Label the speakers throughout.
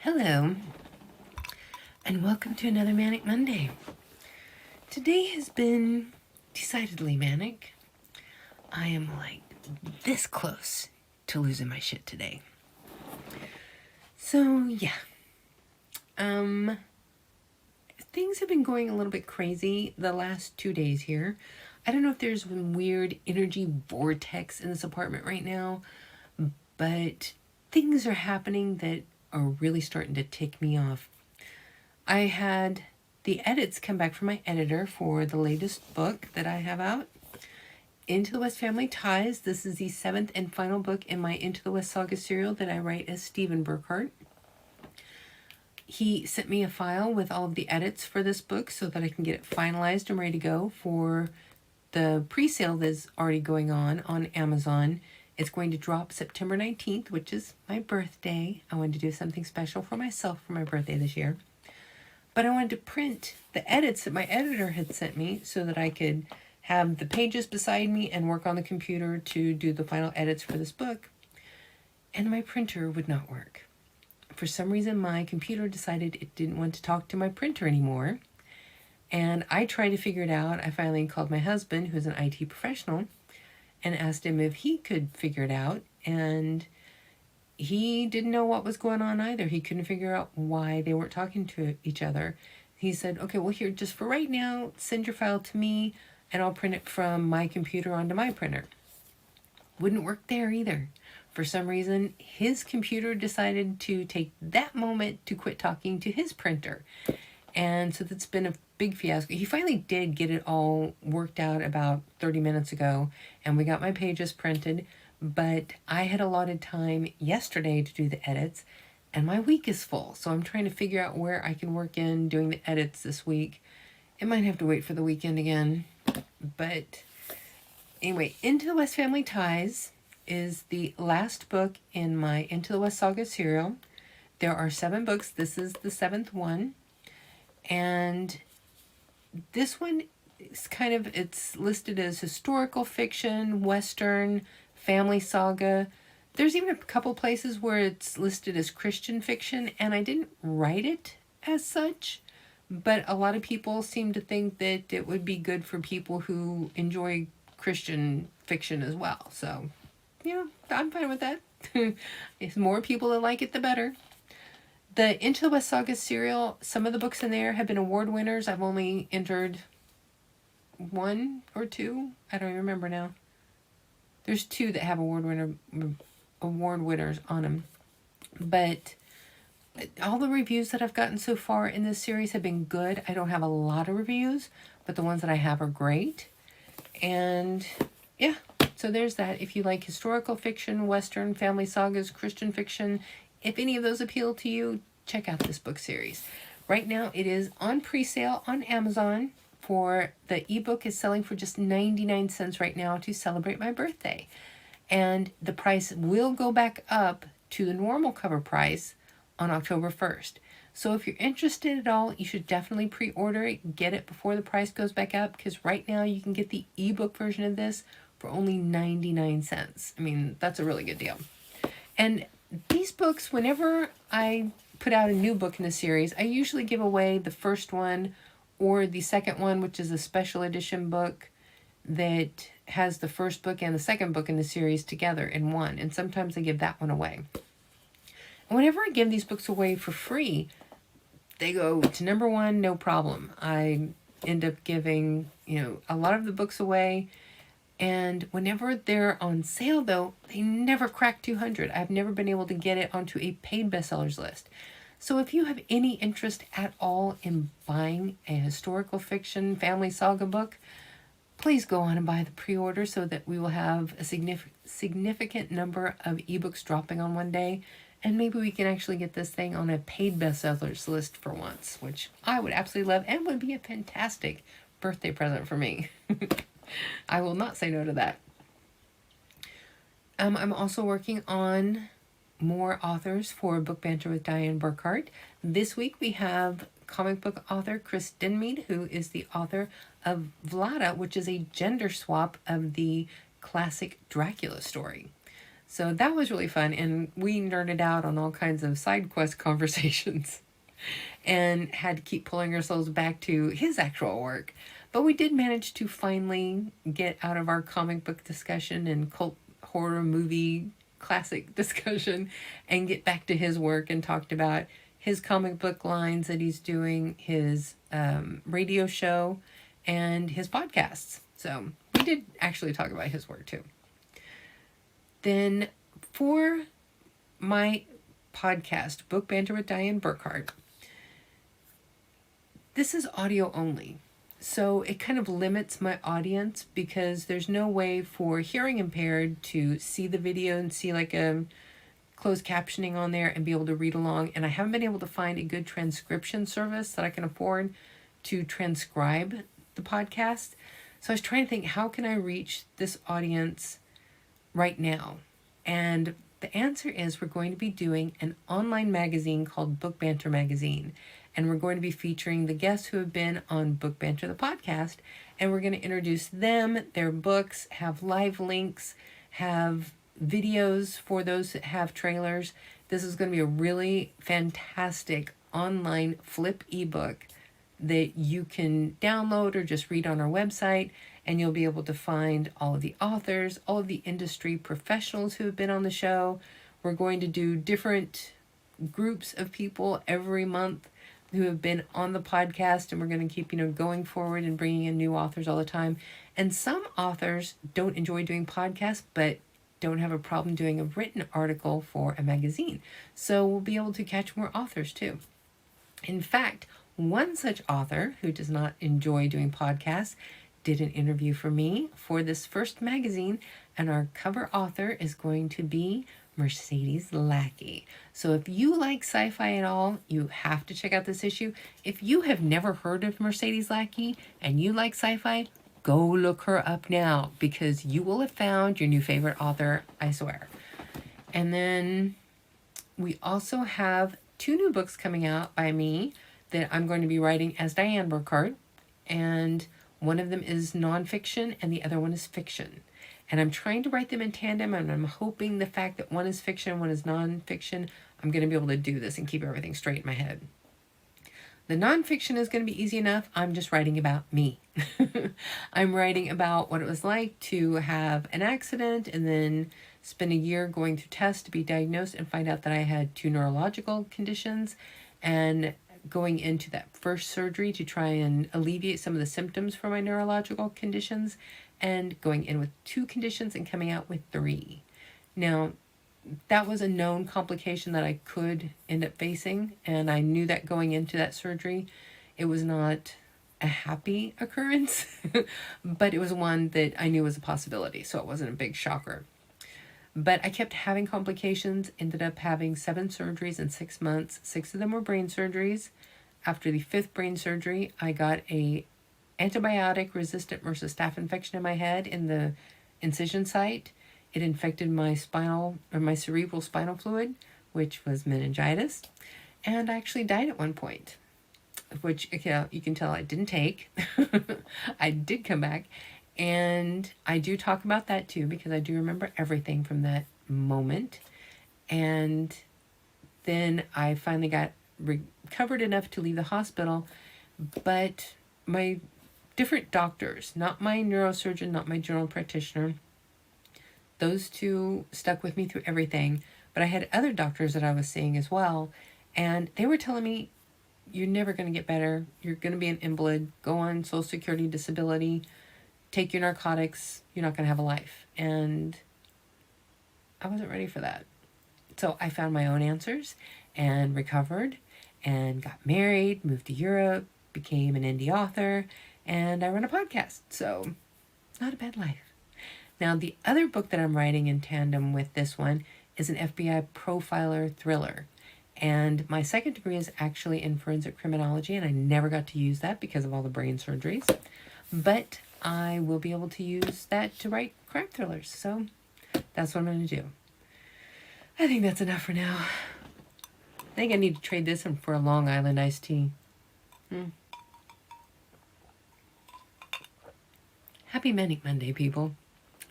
Speaker 1: Hello, and welcome to another Manic Monday. Today has been decidedly manic. I am like this close to losing my shit today. So yeah, things have been going a little bit crazy the last 2 days here. I don't know if there's some weird energy vortex in this apartment right now, but things are happening that are really starting to tick me off. I had the edits come back from my editor for the latest book that I have out, Into the West Family Ties. This is the 7th and final book in my Into the West saga serial that I write as Stephen Burkhart. He sent me a file with all of the edits for this book so that I can get it finalized and ready to go for the pre-sale that's already going on Amazon. It's going to drop September 19th, which is my birthday. I wanted to do something special for myself for my birthday this year. But I wanted to print the edits that my editor had sent me so that I could have the pages beside me and work on the computer to do the final edits for this book. And my printer would not work. For some reason, my computer decided it didn't want to talk to my printer anymore. And I tried to figure it out. I finally called my husband, who's an IT professional, and asked him if he could figure it out. And he didn't know what was going on either. He couldn't figure out why they weren't talking to each other. He said, okay, well, here, just for right now, send your file to me and I'll print it from my computer onto my printer. Wouldn't work there either. For some reason, his computer decided to take that moment to quit talking to his printer. And so that's been a big fiasco. He finally did get it all worked out about 30 minutes ago, and we got my pages printed. But I had allotted time yesterday to do the edits, and my week is full. So I'm trying to figure out where I can work in doing the edits this week. It might have to wait for the weekend again. But anyway, Into the West Family Ties is the last book in my Into the West saga serial. There are 7 books. This is the 7th one. And this one is it's listed as historical fiction, Western, family saga. There's even a couple places where it's listed as Christian fiction, and I didn't write it as such, but a lot of people seem to think that it would be good for people who enjoy Christian fiction as well. So, I'm fine with that. If more people that like it, the better. The Into the West Saga serial, some of the books in there have been award winners. I've only entered 1 or 2. I don't even remember now. There's 2 that have award winners on them. But all the reviews that I've gotten so far in this series have been good. I don't have a lot of reviews, but the ones that I have are great. And yeah, so there's that. If you like historical fiction, Western, family sagas, Christian fiction, if any of those appeal to you, check out this book series. Right now, it is on pre-sale on Amazon. For the ebook is selling for just 99 cents right now to celebrate my birthday. And the price will go back up to the normal cover price on October 1st. So if you're interested at all, you should definitely pre-order it. Get it before the price goes back up, because right now you can get the ebook version of this for only 99 cents. I mean, that's a really good deal. And these books, whenever I put out a new book in a series, I usually give away the first one or the second one, which is a special edition book that has the first book and the second book in the series together in one. And sometimes I give that one away. And whenever I give these books away for free, they go to number 1, no problem. I end up giving, a lot of the books away. And whenever they're on sale, though, they never crack 200. I've never been able to get it onto a paid bestsellers list. So if you have any interest at all in buying a historical fiction family saga book, please go on and buy the pre-order so that we will have a significant number of ebooks dropping on one day. And maybe we can actually get this thing on a paid bestsellers list for once, which I would absolutely love and would be a fantastic birthday present for me. I will not say no to that. I'm also working on more authors for Book Banter with Diane Burkhart. This week we have comic book author Chris Denmead, who is the author of Vlada, which is a gender swap of the classic Dracula story. So that was really fun, and we nerded out on all kinds of side quest conversations and had to keep pulling ourselves back to his actual work. But we did manage to finally get out of our comic book discussion and cult horror movie classic discussion and get back to his work and talked about his comic book lines that he's doing, his radio show, and his podcasts. So we did actually talk about his work too. Then for my podcast, Book Banter with Diane Burkhart, this is audio only. So it kind of limits my audience because there's no way for hearing impaired to see the video and see like a closed captioning on there and be able to read along. And I haven't been able to find a good transcription service that I can afford to transcribe the podcast. So I was trying to think, how can I reach this audience right now? And the answer is we're going to be doing an online magazine called Book Banter Magazine. And we're going to be featuring the guests who have been on Book Banter, the podcast. And we're going to introduce them, their books, have live links, have videos for those that have trailers. This is going to be a really fantastic online flip ebook that you can download or just read on our website, and you'll be able to find all of the authors, all of the industry professionals who have been on the show. We're going to do different groups of people every month who have been on the podcast, and we're going to keep, going forward and bringing in new authors all the time. And some authors don't enjoy doing podcasts, but don't have a problem doing a written article for a magazine. So we'll be able to catch more authors too. In fact, one such author who does not enjoy doing podcasts did an interview for me for this first magazine, and our cover author is going to be Mercedes Lackey. So if you like sci-fi at all, you have to check out this issue. If you have never heard of Mercedes Lackey and you like sci-fi, go look her up now, because you will have found your new favorite author, I swear. And then we also have 2 new books coming out by me that I'm going to be writing as Diane Burkhart, and one of them is nonfiction and the other one is fiction. And I'm trying to write them in tandem, and I'm hoping the fact that one is fiction and one is nonfiction, I'm going to be able to do this and keep everything straight in my head. The nonfiction is going to be easy enough. I'm just writing about me. I'm writing about what it was like to have an accident and then spend a year going through tests to be diagnosed and find out that I had 2 neurological conditions, and going into that first surgery to try and alleviate some of the symptoms for my neurological conditions, and going in with 2 conditions and coming out with 3. Now, that was a known complication that I could end up facing, and I knew that going into that surgery. It was not a happy occurrence, but it was one that I knew was a possibility, so it wasn't a big shocker. But I kept having complications, ended up having 7 surgeries in 6 months. 6 of them were brain surgeries. After the 5th brain surgery, I got a antibiotic-resistant MRSA staph infection in my head in the incision site. It infected my my cerebral spinal fluid, which was meningitis. And I actually died at one point, which you can tell I didn't take. I did come back. And I do talk about that too, because I do remember everything from that moment. And then I finally got recovered enough to leave the hospital. But my different doctors, not my neurosurgeon, not my general practitioner, those 2 stuck with me through everything. But I had other doctors that I was seeing as well. And they were telling me, you're never going to get better. You're going to be an invalid. Go on Social Security disability. Take your narcotics, you're not going to have a life. And I wasn't ready for that. So I found my own answers and recovered and got married, moved to Europe, became an indie author, and I run a podcast. So not a bad life. Now, the other book that I'm writing in tandem with this one is an FBI profiler thriller. And my second degree is actually in forensic criminology, and I never got to use that because of all the brain surgeries. But I will be able to use that to write crime thrillers. So that's what I'm going to do. I think that's enough for now. I think I need to trade this in for a Long Island iced tea. Happy Manic Monday, people.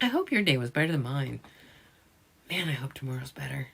Speaker 1: I hope your day was better than mine. Man, I hope tomorrow's better.